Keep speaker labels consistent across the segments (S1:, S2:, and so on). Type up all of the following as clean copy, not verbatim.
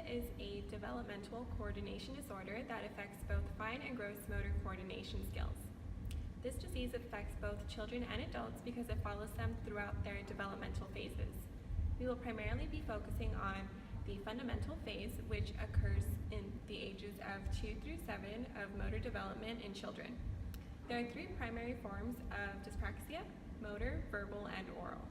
S1: is a developmental coordination disorder that affects both fine and gross motor coordination skills. This disease affects both children and adults because it follows them throughout their developmental phases. We will primarily be focusing on the fundamental phase, which occurs in the ages of 2 through 7 of motor development in children. There are three primary forms of dyspraxia: motor, verbal, and oral.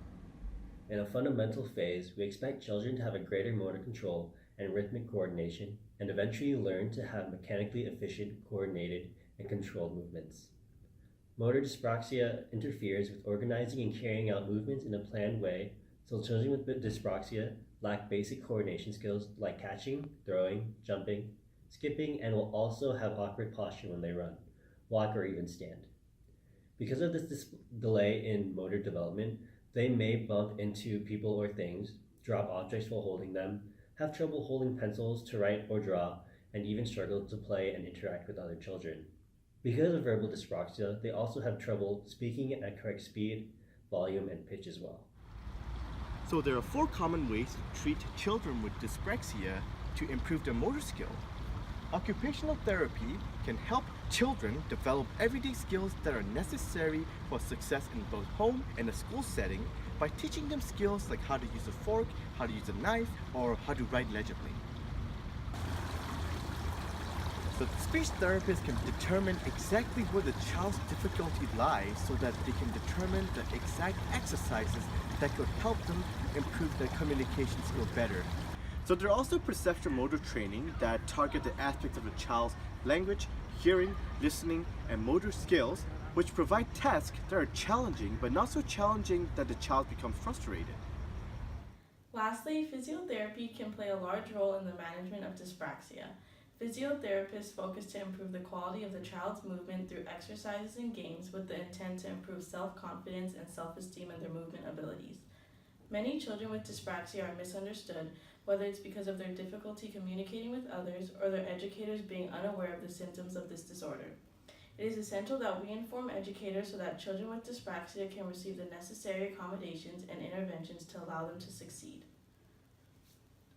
S2: In a fundamental phase, we expect children to have a greater motor control and rhythmic coordination, and eventually learn to have mechanically efficient, coordinated, and controlled movements. Motor dyspraxia interferes with organizing and carrying out movements in a planned way, so children with dyspraxia lack basic coordination skills like catching, throwing, jumping, skipping, and will also have awkward posture when they run, walk, or even stand. Because of this delay in motor development, they may bump into people or things, drop objects while holding them, have trouble holding pencils to write or draw, and even struggle to play and interact with other children. Because of verbal dyspraxia, they also have trouble speaking at correct speed, volume, and pitch as well.
S3: So there are 4 common ways to treat children with dyspraxia to improve their motor skill. Occupational therapy can help children develop everyday skills that are necessary for success in both home and a school setting by teaching them skills like how to use a fork, how to use a knife, or how to write legibly. So the speech therapist can determine exactly where the child's difficulty lies so that they can determine the exact exercises that could help them improve their communication skill better. So there are also perceptual motor training that target the aspects of a child's language, hearing, listening, and motor skills, which provide tasks that are challenging but not so challenging that the child becomes frustrated.
S4: Lastly, physiotherapy can play a large role in the management of dyspraxia. Physiotherapists focus to improve the quality of the child's movement through exercises and games with the intent to improve self-confidence and self-esteem in their movement abilities. Many children with dyspraxia are misunderstood, whether it's because of their difficulty communicating with others or their educators being unaware of the symptoms of this disorder. It is essential that we inform educators so that children with dyspraxia can receive the necessary accommodations and interventions to allow them to succeed.